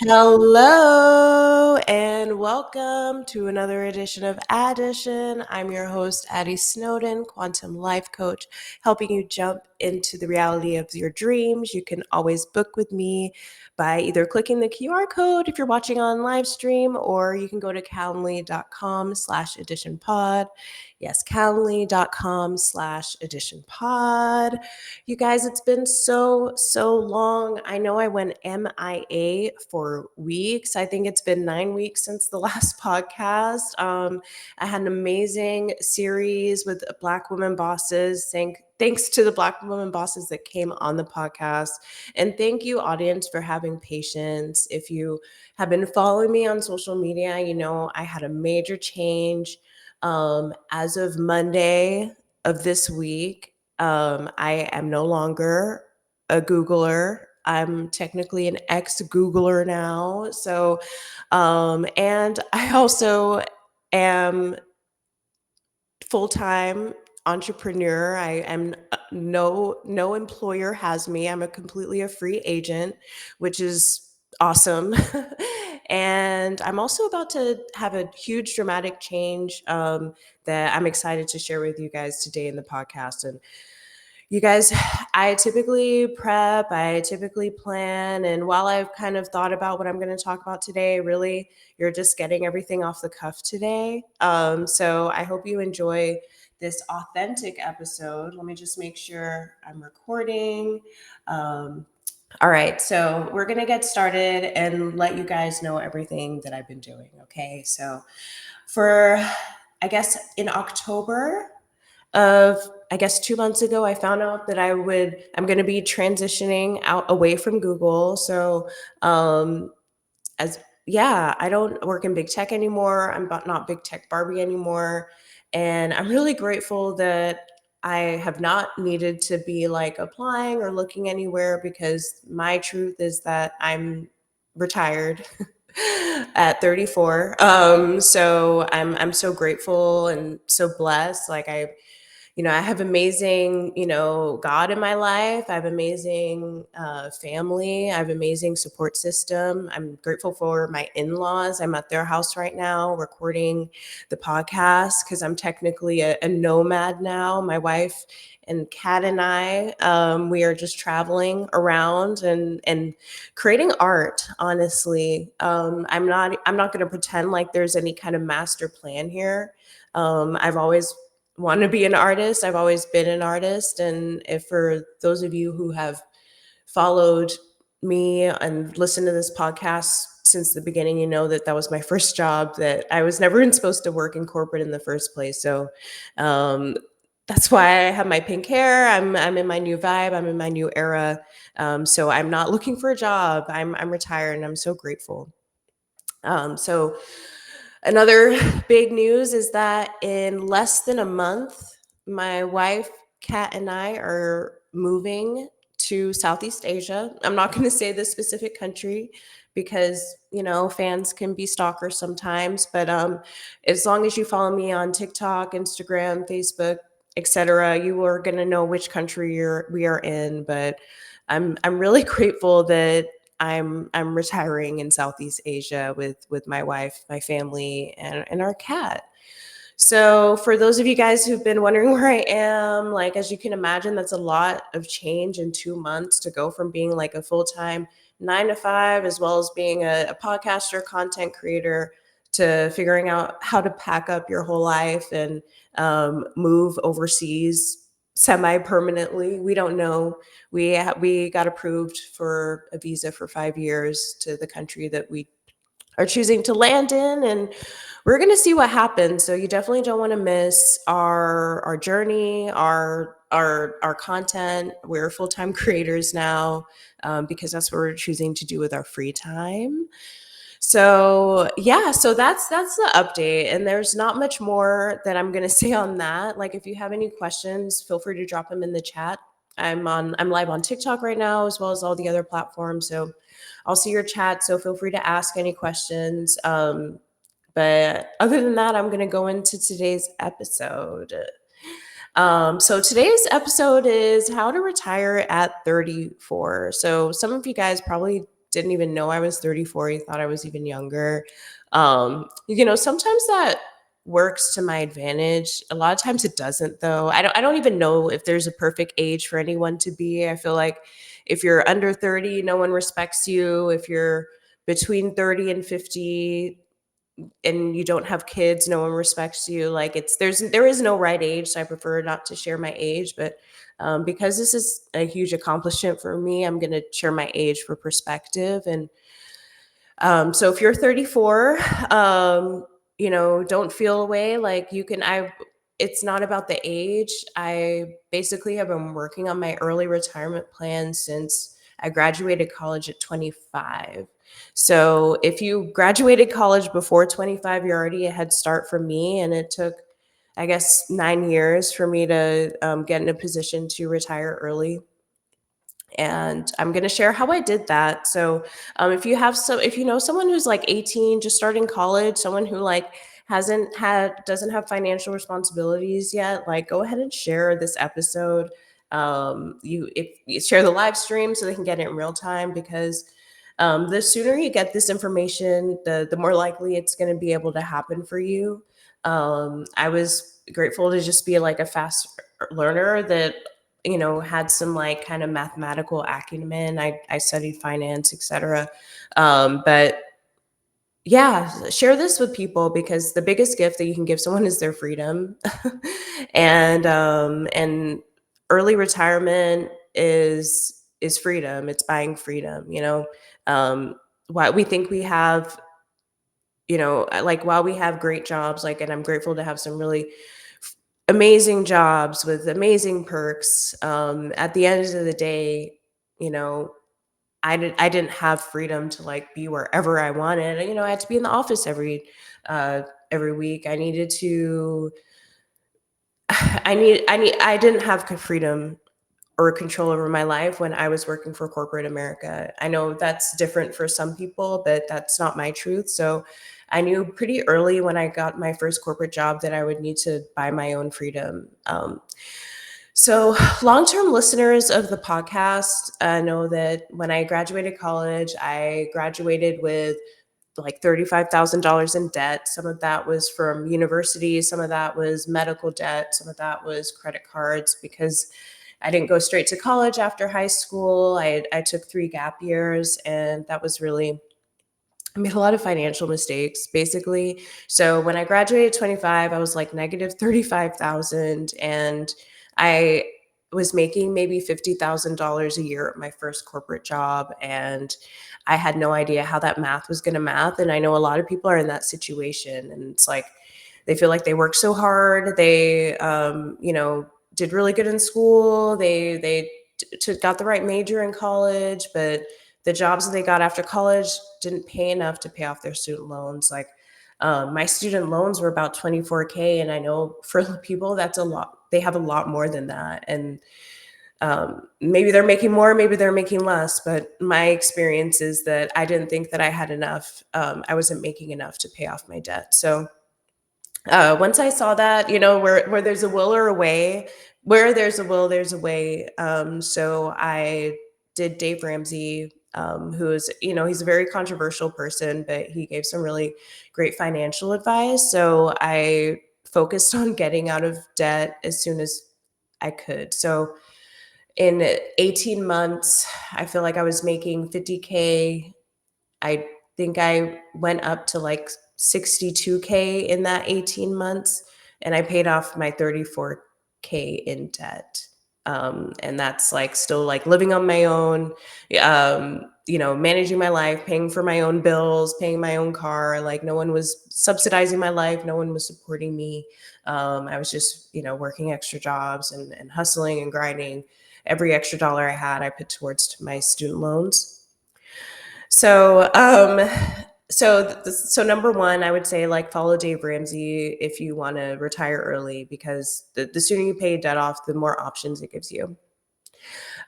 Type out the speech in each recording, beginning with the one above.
Hello and welcome to another edition of Addition. I'm your host, Addy Snowden, quantum life coach, helping you jump into the reality of your dreams. You can always book with me by either clicking the QR code if you're watching on live stream, or you can go to calendly.com/additionpod. Yes, calendly.com/additionpod. You guys, it's been so long. I know I went MIA for weeks. I think it's been 9 weeks since the last podcast. I had an amazing series with Black women bosses. Thanks to the Black women bosses that came on the podcast. And thank you, audience, for having patience. If you have been following me on social media, you know I had a major change as of Monday of this week. I am no longer a Googler. I'm technically an ex-Googler now. And I also am full-time entrepreneur. I am no employer has me. I'm completely a free agent, which is awesome. And I'm also about to have a huge dramatic change that I'm excited to share with you guys today in the podcast. And you guys, I typically prep, I typically plan, and while I've kind of thought about what I'm going to talk about today, really, you're just getting everything off the cuff today. So I hope you enjoy this authentic episode. Let me just make sure I'm recording. All right, so we're going to get started and let you guys know everything that I've been doing. Okay, so for, I guess, in October, of I guess 2 months ago, I found out that I'm going to be transitioning out away from Google. So as yeah, I don't work in big tech anymore. I'm not big tech Barbie anymore. And I'm really grateful that I have not needed to be like applying or looking anywhere, because my truth is that I'm retired at 34. So I'm so grateful and so blessed. I have amazing, God in my life. I have amazing family. I have amazing support system. I'm grateful for my in-laws. I'm at their house right now recording the podcast because I'm technically a nomad now. My wife and Kat and I, we are just traveling around and creating art. Honestly, I'm not going to pretend like there's any kind of master plan here. I've always want to be an artist. I've always been an artist. And if for those of you who have followed me and listened to this podcast since the beginning, you know that that was my first job, that I was never even supposed to work in corporate in the first place. So um, that's why I have my pink hair. I'm in my new vibe. I'm in my new era. So I'm not looking for a job. I'm retired and I'm so grateful. So another big news is that in less than a month, my wife, Kat, and I are moving to Southeast Asia. I'm not going to say the specific country because, fans can be stalkers sometimes, but as long as you follow me on TikTok, Instagram, Facebook, etc., you are going to know which country we are in. But I'm really grateful that I'm retiring in Southeast Asia with my wife, my family, and our cat. So for those of you guys who've been wondering where I am, like as you can imagine, that's a lot of change in 2 months to go from being like a full-time 9 to 5, as well as being a podcaster, content creator, to figuring out how to pack up your whole life and move overseas semi-permanently. We don't know. We got approved for a visa for 5 years to the country that we are choosing to land in, and we're going to see what happens. So you definitely don't want to miss our journey, our content. We're full-time creators now, because that's what we're choosing to do with our free time. So yeah, so that's the update, and there's not much more that I'm gonna say on that. Like, if you have any questions, feel free to drop them in the chat. I'm live on TikTok right now, as well as all the other platforms. So I'll see your chat. So feel free to ask any questions. But other than that, I'm gonna go into today's episode. So today's episode is how to retire at 34. So some of you guys probably didn't even know I was 34. He thought I was even younger. Sometimes that works to my advantage. A lot of times it doesn't though. I don't even know if there's a perfect age for anyone to be. I feel like if you're under 30, no one respects you. If you're between 30 and 50, and you don't have kids, no one respects you. Like there is no right age, so I prefer not to share my age. But because this is a huge accomplishment for me, I'm going to share my age for perspective. And so if you're 34, don't feel away. Like you can, it's not about the age. I basically have been working on my early retirement plan since I graduated college at 25. So if you graduated college before 25, you're already a head start from me. And it took, I guess, 9 years for me to get in a position to retire early, and I'm going to share how I did that. So, if you know someone who's like 18, just starting college, someone who like doesn't have financial responsibilities yet, like go ahead and share this episode. If you share the live stream so they can get it in real time, because the sooner you get this information, the more likely it's going to be able to happen for you. I was grateful to just be like a fast learner that had some like kind of mathematical acumen. I studied finance, etc. But yeah, share this with people, because the biggest gift that you can give someone is their freedom. And early retirement is freedom. It's buying freedom. Um, why we think we have, like while we have great jobs, like, and I'm grateful to have some really amazing jobs with amazing perks. At the end of the day, you know, I didn't have freedom to like be wherever I wanted. I had to be in the office every week. I didn't have freedom or control over my life when I was working for corporate America. I know that's different for some people, but that's not my truth. So I knew pretty early when I got my first corporate job that I would need to buy my own freedom. So, long term listeners of the podcast know that when I graduated college, I graduated with like $35,000 in debt. Some of that was from university, some of that was medical debt, some of that was credit cards, because I didn't go straight to college after high school. I took 3 gap years, and that was really, I made a lot of financial mistakes, basically. So when I graduated 25, I was like negative 35,000, and I was making maybe $50,000 a year at my first corporate job, and I had no idea how that math was going to math. And I know a lot of people are in that situation, and it's like they feel like they worked so hard, they did really good in school, got the right major in college, but the jobs that they got after college didn't pay enough to pay off their student loans. Like my student loans were about 24K, and I know for people that's a lot. They have a lot more than that, and maybe they're making more, maybe they're making less. But my experience is that I didn't think that I had enough. I wasn't making enough to pay off my debt. So once I saw that, where there's a will or a way, where there's a will, there's a way. So I did Dave Ramsey, who is, he's a very controversial person, but he gave some really great financial advice. So I focused on getting out of debt as soon as I could. So in 18 months, I feel like I was making 50K. I think I went up to like 62K in that 18 months, and I paid off my 34K in debt. And that's like still like living on my own, managing my life, paying for my own bills, paying my own car. Like no one was subsidizing my life. No one was supporting me. I was just, working extra jobs and hustling and grinding. Every extra dollar I had, I put towards my student loans. So, so number one, I would say like follow Dave Ramsey if you want to retire early, because the sooner you pay debt off, the more options it gives you.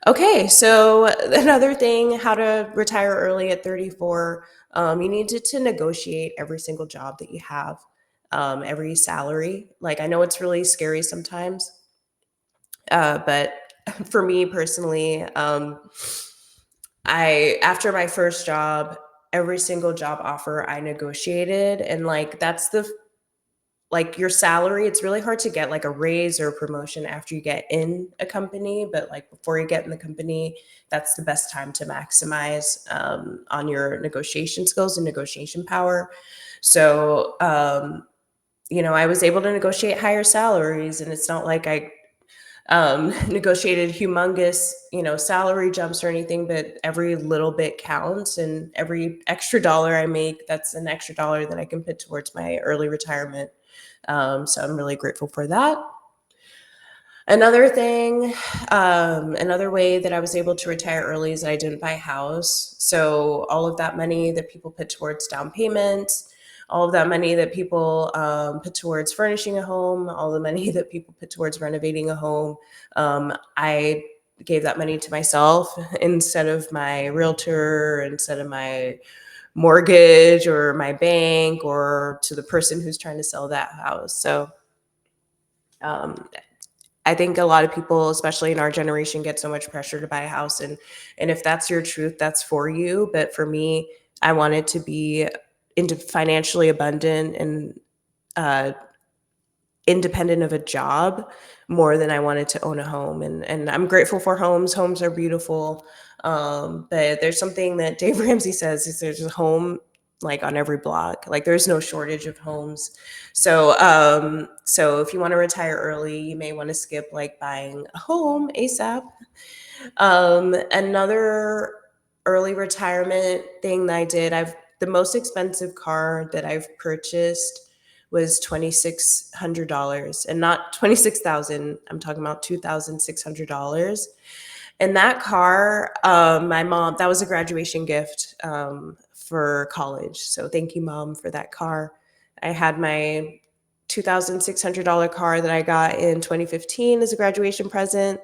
Okay, so another thing, how to retire early at 34, you need to negotiate every single job that you have, every salary. Like I know it's really scary sometimes, but for me personally, after my first job, every single job offer I negotiated, and like that's the like your salary, it's really hard to get like a raise or a promotion after you get in a company, but like before you get in the company, that's the best time to maximize on your negotiation skills and negotiation power. So, I was able to negotiate higher salaries, and it's not like I negotiated humongous, salary jumps or anything, but every little bit counts. And every extra dollar I make, that's an extra dollar that I can put towards my early retirement. So I'm really grateful for that. Another thing, another way that I was able to retire early is that I didn't buy a house. So all of that money that people put towards down payments, all of that money that people put towards furnishing a home, all the money that people put towards renovating a home, I gave that money to myself instead of my realtor, instead of my mortgage or my bank, or to the person who's trying to sell that house. So um, I think a lot of people, especially in our generation, get so much pressure to buy a house, and if that's your truth, that's for you. But for me, I wanted to be into financially abundant and uh, independent of a job more than I wanted to own a home. And I'm grateful for homes. Homes are beautiful. But there's something that Dave Ramsey says is there's a home like on every block. Like there's no shortage of homes. So if you want to retire early, you may want to skip like buying a home ASAP. Another early retirement thing that I did, the most expensive car that I've purchased was $2,600, and not 26,000. I'm talking about $2,600. And that car, my mom, that was a graduation gift for college. So thank you, Mom, for that car. I had my $2,600 car that I got in 2015 as a graduation present.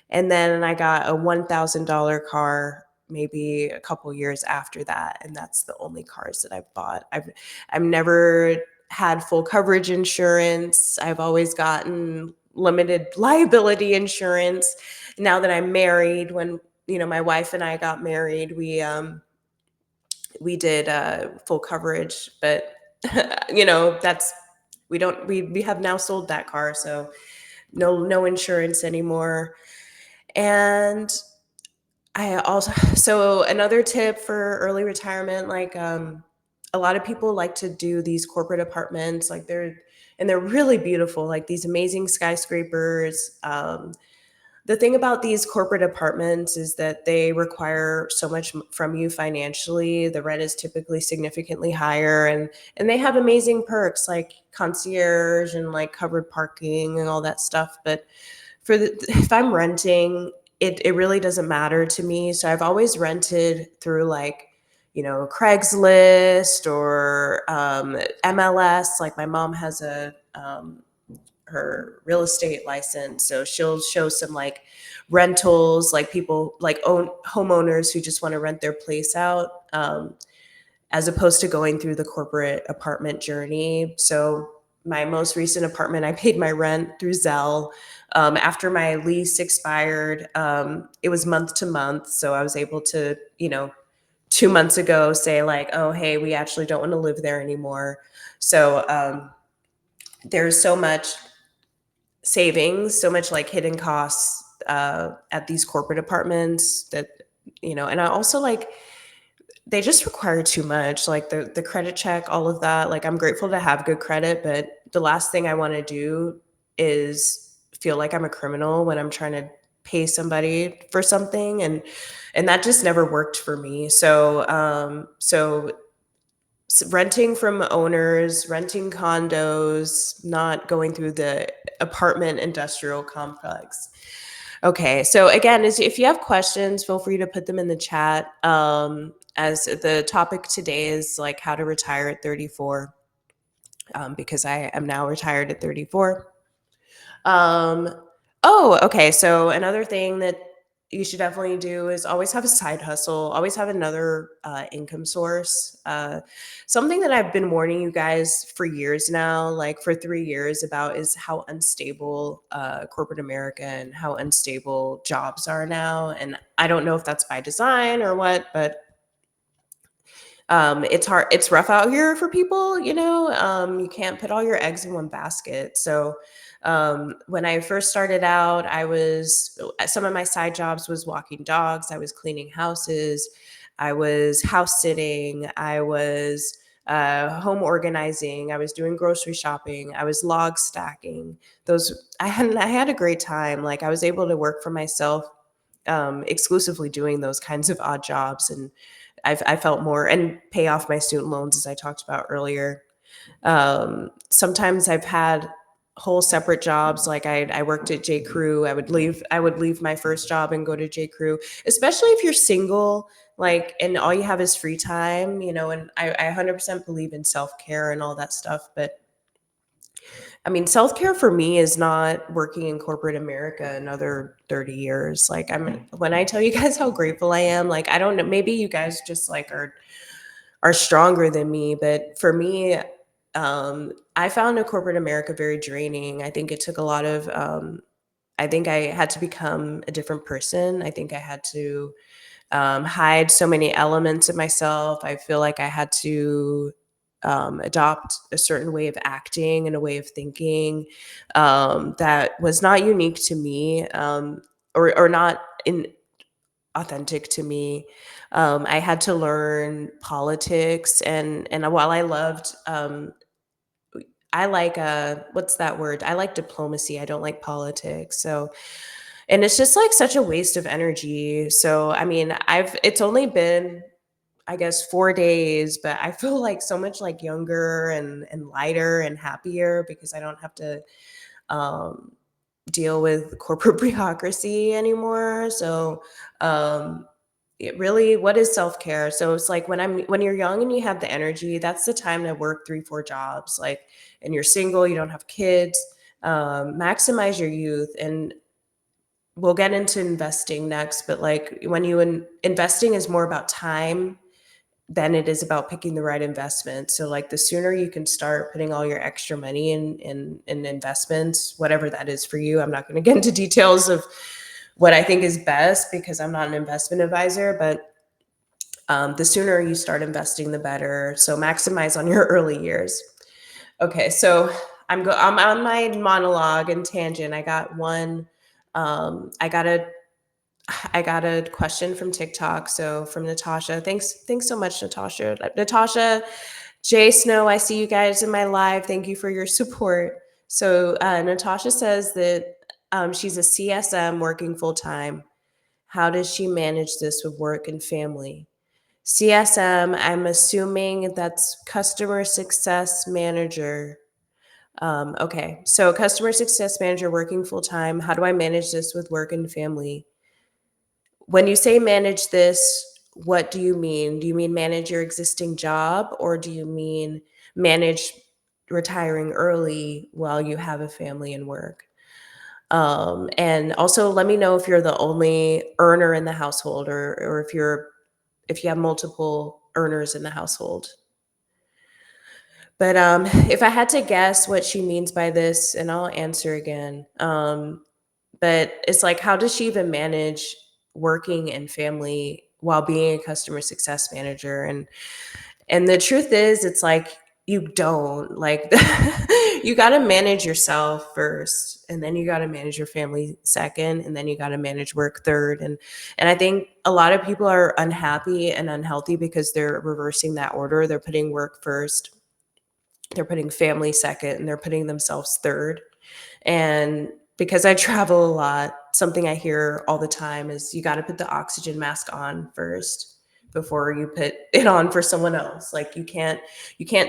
And then I got a $1,000 car maybe a couple years after that. And that's the only cars that I've bought. I've never had full coverage insurance. I've always gotten limited liability insurance. Now that I'm married, when my wife and I got married, we did full coverage, but that's we have now sold that car, so no insurance anymore. And I also so another tip for early retirement, like a lot of people like to do these corporate apartments, like they're really beautiful, like these amazing skyscrapers. The thing about these corporate apartments is that they require so much from you financially. The rent is typically significantly higher, and they have amazing perks like concierge and like covered parking and all that stuff. But if I'm renting, it really doesn't matter to me. So I've always rented through like, Craigslist or MLS. Like my mom has her real estate license, so she'll show some like rentals, like people like own homeowners who just want to rent their place out, as opposed to going through the corporate apartment journey. So my most recent apartment, I paid my rent through Zelle. After my lease expired, it was month to month. So I was able to, 2 months ago say like, oh, hey, we actually don't want to live there anymore. So there's so much savings, so much like hidden costs at these corporate apartments that, and I also like, they just require too much, like the credit check, all of that. Like I'm grateful to have good credit, but the last thing I want to do is feel like I'm a criminal when I'm trying to pay somebody for something, and that just never worked for me. So renting from owners, renting condos, not going through the apartment industrial complex. Okay, so again, if you have questions, feel free to put them in the chat. As the topic today is like how to retire at 34, because I am now retired at 34. Um, oh, okay. So another thing that you should definitely do is always have a side hustle, always have another income source. Something that I've been warning you guys for years now, like for 3 years, about is how unstable corporate America and how unstable jobs are now. And I don't know if that's by design or what, but it's hard, it's rough out here for people, you can't put all your eggs in one basket. So when I first started out, I was some of my side jobs was walking dogs, I was cleaning houses, I was house sitting, I was home organizing, I was doing grocery shopping, I was log stacking. Those I had a great time. Like, I was able to work for myself, exclusively doing those kinds of odd jobs, and I felt more, and pay off my student loans, as I talked about earlier. Sometimes I've had whole separate jobs. Like, I worked at J. Crew. I would leave my first job and go to J. Crew, especially if you're single, like, and all you have is free time. And I 100% believe in self care and all that stuff. But I mean, self care for me is not working in corporate America another 30 years. Like, when I tell you guys how grateful I am, like, I don't know, maybe you guys just like are stronger than me, but for me, I found a corporate America very draining. I think it took a lot of, I think I had to become a different person. I think I had to hide so many elements of myself. I feel like I had to adopt a certain way of acting and a way of thinking that was not unique to me, or not authentic to me. I had to learn politics, and while I loved, I like what's that word? I like diplomacy. I don't like politics. So, and it's just like such a waste of energy. So, I mean, it's only been, I guess, 4 days, but I feel like so much like younger and lighter and happier because I don't have to um, deal with corporate bureaucracy anymore. So, um, it really, what is self-care? So it's like when you're young and you have the energy, that's the time to work 3, 4 jobs. Like, and you're single, you don't have kids, maximize your youth. And we'll get into investing next, but like when investing is more about time than it is about picking the right investment. So like the sooner you can start putting all your extra money in investments, whatever that is for you. I'm not going to get into details of what I think is best because I'm not an investment advisor, but the sooner you start investing, the better. So maximize on your early years. Okay, so I'm on my monologue and tangent. I got one. I got a question from TikTok. So from Natasha. Thanks so much, Natasha. Natasha, Jay Snow, I see you guys in my live. Thank you for your support. So Natasha says that she's a CSM working full time. How does she manage this with work and family? CSM, I'm assuming that's customer success manager. Okay, so customer success manager working full time. How do I manage this with work and family? When you say manage this, what do you mean? Do you mean manage your existing job, or do you mean manage retiring early while you have a family and work? And also let me know if you're the only earner in the household, or if you have multiple earners in the household. But if I had to guess what she means by this, and I'll answer again, but it's like, how does she even manage working and family while being a customer success manager? And the truth is, it's like you don't like you got to manage yourself first, and then you got to manage your family second, and then you got to manage work third. And I think a lot of people are unhappy and unhealthy because they're reversing that order. They're putting work first, they're putting family second, and they're putting themselves third. And because I travel a lot, something I hear all the time is you got to put the oxygen mask on first before you put it on for someone else. Like, you can't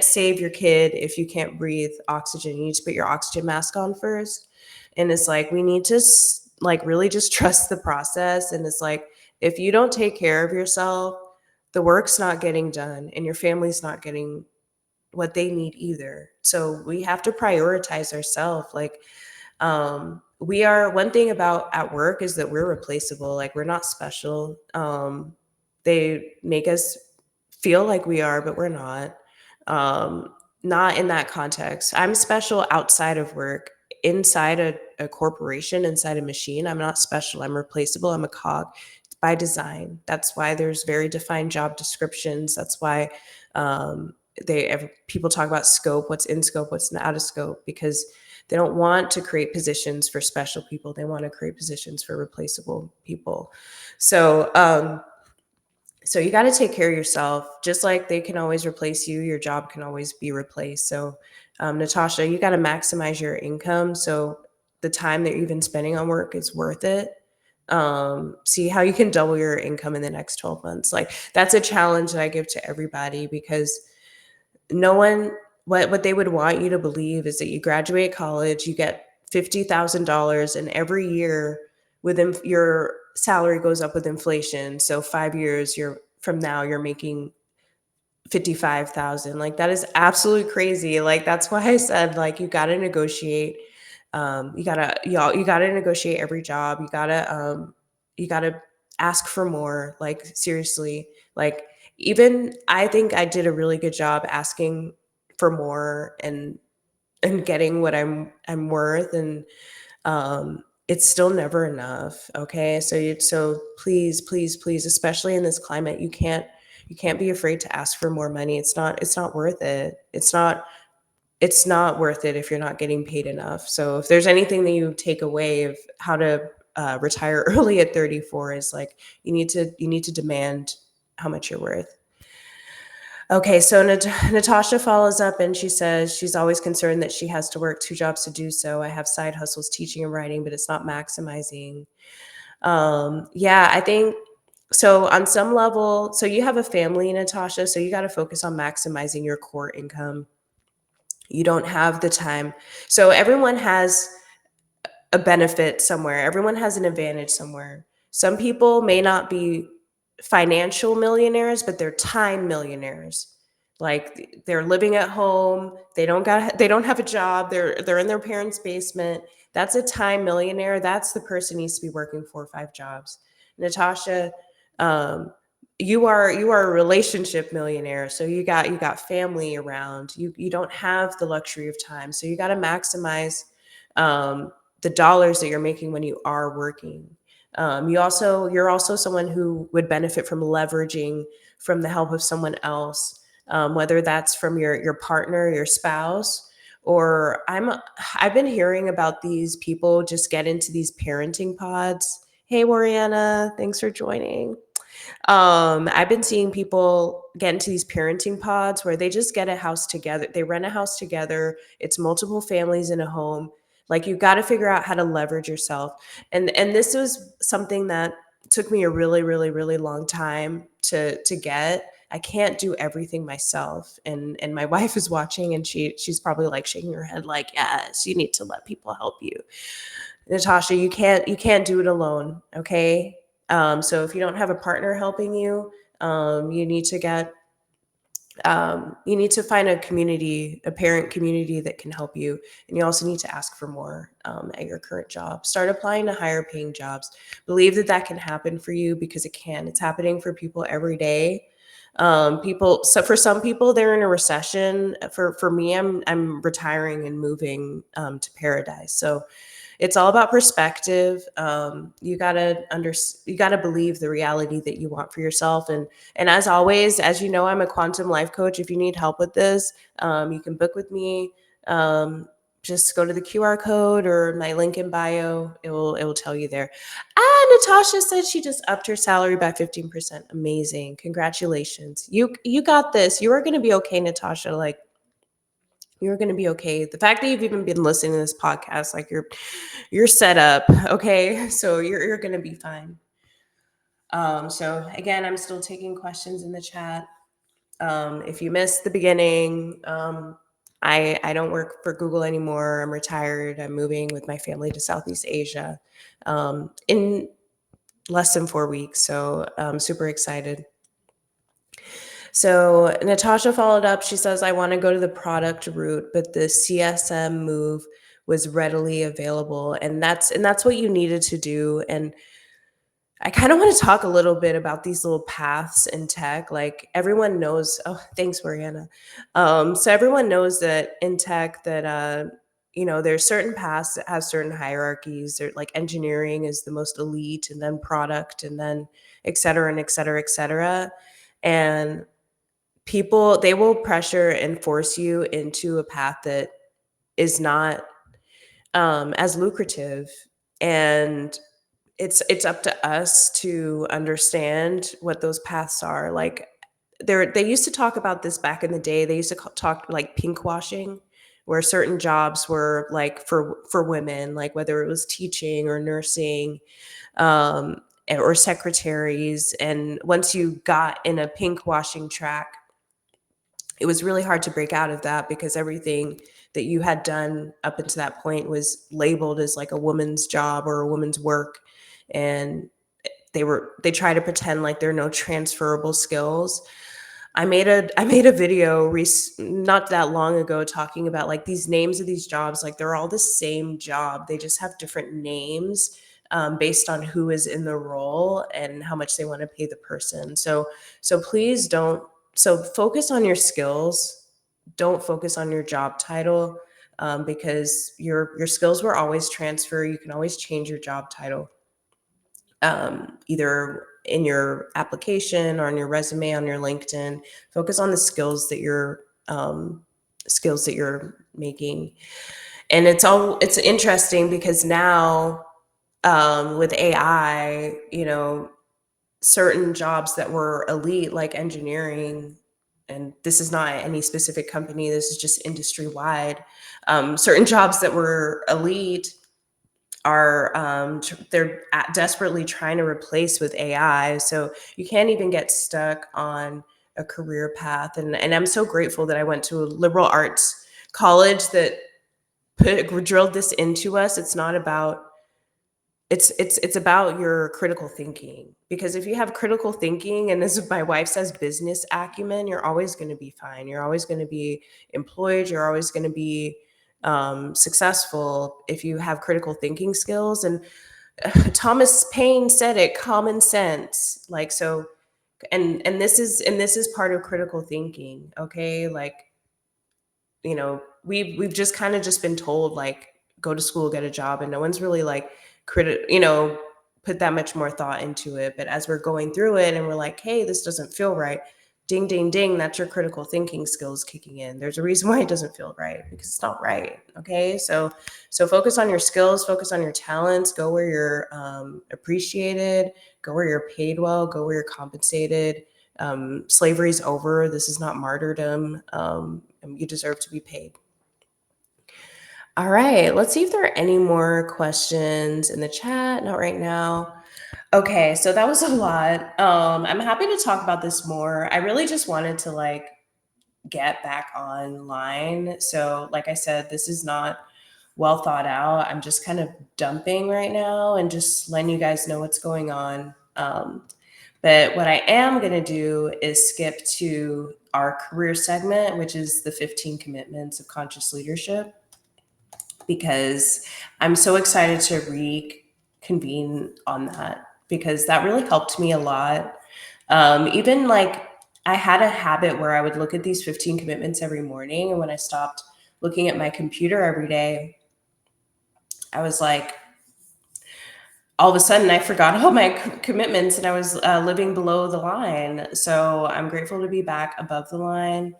save your kid if you can't breathe oxygen. You need to put your oxygen mask on first. And it's like we need to like really just trust the process. And it's like, if you don't take care of yourself, the work's not getting done and your family's not getting what they need either. So we have to prioritize ourselves. Like, we are one thing about at work is that we're replaceable. Like we're not special. They make us feel like we are, but we're not. Um, Not in that context. I'm special outside of work. Inside a corporation, inside a machine, I'm not special. I'm replaceable. I'm a cog by design. That's why there's very defined job descriptions. That's why people talk about scope, what's in scope, what's out of scope, because they don't want to create positions for special people. They want to create positions for replaceable people. So, so you got to take care of yourself. Just like they can always replace you, your job can always be replaced. So, Natasha, you got to maximize your income. So the time that you've been spending on work is worth it. See how you can double your income in the next 12 months. Like that's a challenge that I give to everybody, because no one, what they would want you to believe is that you graduate college, you get $50,000, and every year within your salary goes up with inflation. So 5 years you're from now you're making 55,000. Like that is absolutely crazy. Like that's why I said like you got to negotiate. You got to negotiate every job. You got to ask for more. Like seriously. Like even I think I did a really good job asking for more and getting what I'm worth, and it's still never enough. Okay, so please, please, please, especially in this climate, you can't be afraid to ask for more money. It's not worth it. It's not worth it if you're not getting paid enough. So if there's anything that you take away of how to retire early at 34, is like you need to demand how much you're worth. Okay, so Natasha follows up and she says she's always concerned that she has to work two jobs to do so. I have side hustles, teaching and writing, but it's not maximizing. Yeah, I think so. On some level, so you have a family, Natasha, so you got to focus on maximizing your core income. You don't have the time. So everyone has a benefit somewhere. Everyone has an advantage somewhere. Some people may not be financial millionaires, but they're time millionaires. Like they're living at home, they don't have a job, they're in their parents' basement. That's a time millionaire. That's the person who needs to be working 4 or 5 jobs. Natasha, um, you are a relationship millionaire. So you got family around. You don't have the luxury of time. So you got to maximize um, the dollars that you're making when you are working. You're also someone who would benefit from leveraging from the help of someone else, whether that's from your partner, your spouse, or I've been hearing about these people just get into these parenting pods. Hey, Wariana, thanks for joining. I've been seeing people get into these parenting pods where they just get a house together. They rent a house together. It's multiple families in a home. Like you've got to figure out how to leverage yourself. And this was something that took me a really, really, really long time to get. I can't do everything myself. And my wife is watching and she's probably like shaking her head like, yes, you need to let people help you. Natasha, you can't do it alone. Okay. So if you don't have a partner helping you, you need to you need to find a community, a parent community that can help you. And you also need to ask for more at your current job. Start applying to higher paying jobs. Believe that that can happen for you, because it can. It's happening for people every day. So for some people, they're in a recession. For me, I'm retiring and moving to paradise. So it's all about perspective. You gotta believe the reality that you want for yourself. And as always, as you know, I'm a quantum life coach. If you need help with this, you can book with me. Just go to the QR code or my link in bio. It will tell you there. Ah, Natasha said she just upped her salary by 15%. Amazing. Congratulations. You got this. You are gonna be okay, Natasha. Like you're going to be okay. The fact that you've even been listening to this podcast, like you're set up, okay? So you're going to be fine. So again, I'm still taking questions in the chat. If you missed the beginning, I don't work for Google anymore. I'm retired. I'm moving with my family to Southeast Asia in less than 4 weeks. So I'm super excited. So Natasha followed up. She says, I want to go to the product route, but the CSM move was readily available, and that's what you needed to do. And I kind of want to talk a little bit about these little paths in tech. Like everyone knows. Oh, thanks, Mariana. So everyone knows that in tech that there's certain paths that have certain hierarchies. There, like engineering is the most elite, and then product, and then et cetera, and et cetera, et cetera. And people, they will pressure and force you into a path that is not as lucrative. And it's up to us to understand what those paths are. Like they used to talk about this back in the day. They used to talk like pink washing, where certain jobs were like for women, like whether it was teaching or nursing, or secretaries. And once you got in a pink washing track, it was really hard to break out of that, because everything that you had done up until that point was labeled as like a woman's job or a woman's work. And they try to pretend like there are no transferable skills. I made a video not that long ago talking about like these names of these jobs. Like they're all the same job, they just have different names, based on who is in the role and how much they want to pay the person. So please don't. So focus on your skills. Don't focus on your job title, because your skills will always transfer. You can always change your job title, either in your application or on your resume, on your LinkedIn. Focus on the skills that you're making. And it's interesting because now, with AI, certain jobs that were elite, like engineering, and this is not any specific company, this is just industry wide. Certain jobs that were elite are they're desperately trying to replace with AI. So you can't even get stuck on a career path. And I'm so grateful that I went to a liberal arts college that drilled this into us. It's not about it's about your critical thinking, because if you have critical thinking, and as my wife says, business acumen, you're always going to be fine. You're always going to be employed. You're always going to be successful if you have critical thinking skills. And Thomas Paine said it, common sense. Like, so, and this is part of critical thinking. Okay, like, we've just kind of just been told, like, go to school, get a job, and no one's really like put that much more thought into it. But as we're going through it and we're like, hey, this doesn't feel right, ding ding ding, that's your critical thinking skills kicking in. There's a reason why it doesn't feel right, because it's not right. Okay, so focus on your skills, focus on your talents, go where you're appreciated, go where you're paid well, go where you're compensated. Slavery's over. This is not martyrdom. And you deserve to be paid. All right, let's see if there are any more questions in the chat. Not right now. Okay, so that was a lot. I'm happy to talk about this more. I really just wanted to like get back online. So, like I said, this is not well thought out. I'm just kind of dumping right now and just letting you guys know what's going on. But what I am going to do is skip to our career segment, which is the 15 commitments of conscious leadership, because I'm so excited to reconvene on that, because that really helped me a lot. Even like I had a habit where I would look at these 15 commitments every morning. And when I stopped looking at my computer every day, I was like, all of a sudden I forgot all my commitments, and I was living below the line. So I'm grateful to be back above the line.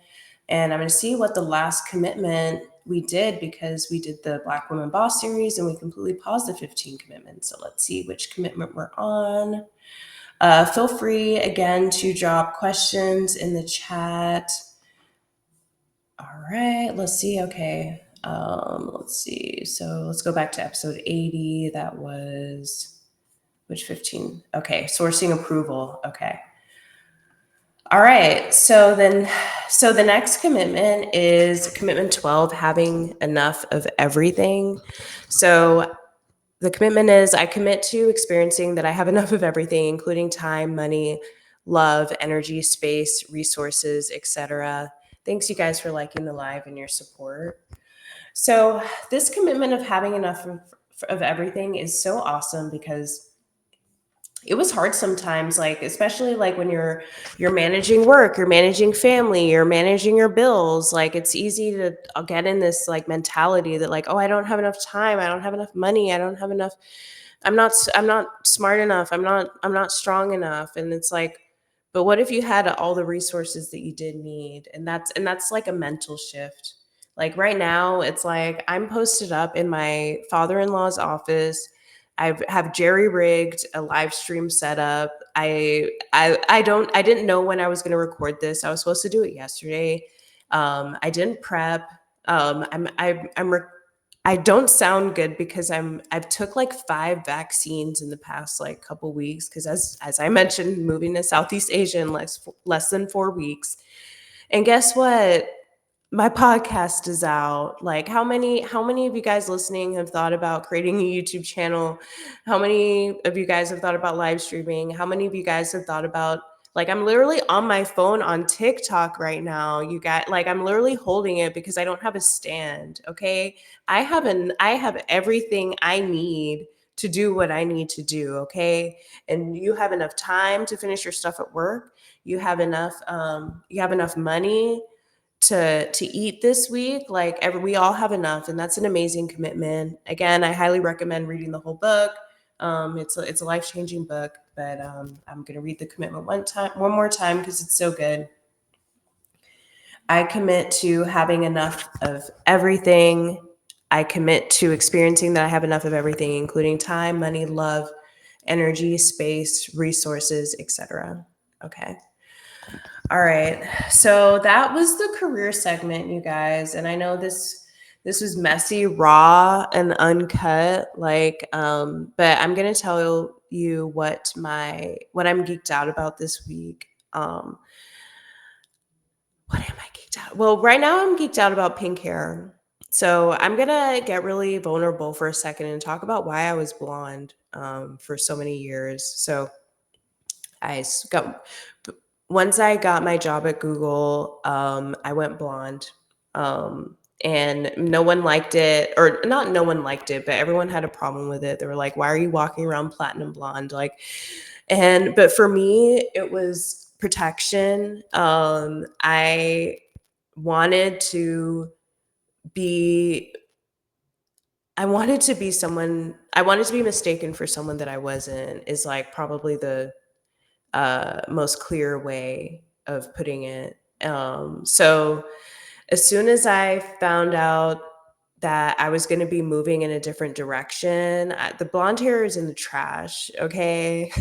And I'm going to see what the last commitment we did, because we did the Black Women Boss series and we completely paused the 15 commitments. So let's see which commitment we're on. Feel free again to drop questions in the chat. All right, let's see. Okay. Let's see. So let's go back to episode 80. That was which 15? Okay, sourcing approval. Okay. All right. So the next commitment is commitment 12, having enough of everything. So the commitment is, I commit to experiencing that I have enough of everything, including time, money, love, energy, space, resources, etc. Thanks, you guys, for liking the live and your support. So this commitment of having enough of everything is so awesome because it was hard sometimes, like especially like when you're managing work, you're managing family, you're managing your bills. Like it's easy to get in this like mentality that like, oh, I don't have enough time, I don't have enough money, I don't have enough, I'm not smart enough, I'm not strong enough. And it's like, but what if you had all the resources that you did need? And that's like a mental shift. Like right now it's like I'm posted up in my father-in-law's office. I have jerry rigged a live stream setup. I didn't know when I was going to record this. I was supposed to do it yesterday. I didn't prep. I'm I don't sound good because I've took like 5 vaccines in the past like couple weeks because as I mentioned, moving to Southeast Asia in less than 4 weeks. And guess what? My podcast is out. Like how many of you guys listening have thought about creating a YouTube channel? How many of you guys have thought about live streaming? How many of you guys have thought about, like, I'm literally on my phone on TikTok right now. You got, like, I'm literally holding it because I don't have a stand, okay? I have everything I need to do what I need to do, okay? And you have enough time to finish your stuff at work. You have enough money to eat this week. Like we all have enough, and that's an amazing commitment. Again, I highly recommend reading the whole book. It's a life-changing book, but I'm gonna read the commitment one more time because it's so good. I commit to having enough of everything. I commit to experiencing that I have enough of everything, including time, money, love, energy, space, resources, etc. Okay. All right. So that was the career segment, you guys. And I know this was messy, raw, and uncut. But I'm gonna tell you what I'm geeked out about this week. What am I geeked out? Well, right now I'm geeked out about pink hair. So I'm gonna get really vulnerable for a second and talk about why I was blonde for so many years. So I s- got once I got my job at Google, I went blonde. And no one liked it, or not no one liked it, but everyone had a problem with it. They were like, why are you walking around platinum blonde? But for me, it was protection. Wanted to be, I wanted to be someone, I wanted to be mistaken for someone that I wasn't, is like probably the most clear way of putting it. So as soon as I found out that I was going to be moving in a different direction, the blonde hair is in the trash. Okay.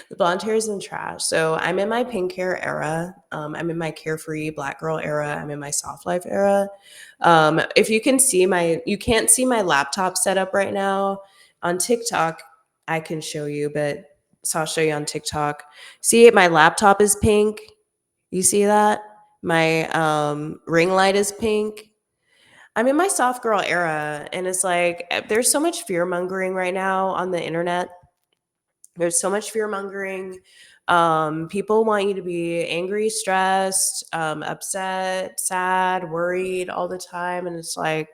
The blonde hair is in the trash. So I'm in my pink hair era. I'm in my carefree black girl era. I'm in my soft life era. If you can see you can't see my laptop setup right now on TikTok. I can show you, but so I'll show you on TikTok. See, my laptop is pink. You see that? My ring light is pink. I'm in my soft girl era, and it's like there's so much fear mongering right now on the internet. There's so much fear mongering. People want you to be angry, stressed, upset, sad, worried all the time, and it's like,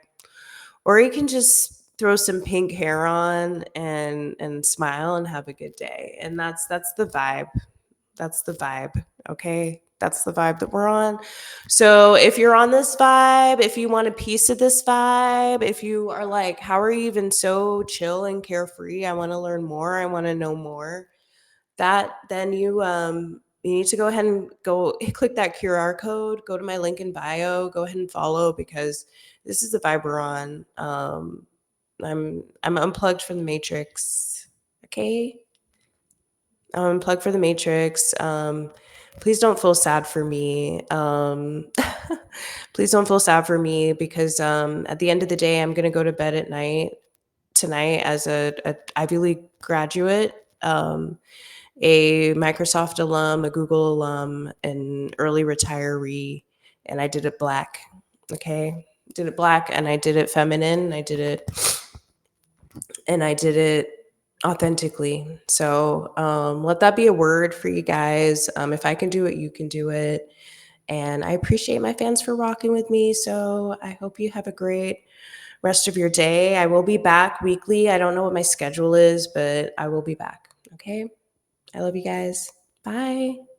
or you can just throw some pink hair on and smile and have a good day, and that's the vibe. That's the vibe. Okay. That's the vibe that we're on. So if you're on this vibe, if you want a piece of this vibe, if you are like, how are you even so chill and carefree? I want to learn more. I want to know more. Then you need to go ahead and go click that QR code, go to my link in bio, go ahead and follow because this is the vibe we're on. I'm unplugged from the matrix. Okay. Plug for the Matrix. Please don't feel sad for me. Please don't feel sad for me because at the end of the day, I'm gonna go to bed at night tonight as a Ivy League graduate, a Microsoft alum, a Google alum, an early retiree, and I did it black. Okay, did it black, and I did it feminine. I did it authentically. So let that be a word for you guys. If I can do it, you can do it. And I appreciate my fans for rocking with me. So I hope you have a great rest of your day. I will be back weekly. I don't know what my schedule is, but I will be back. Okay. I love you guys. Bye.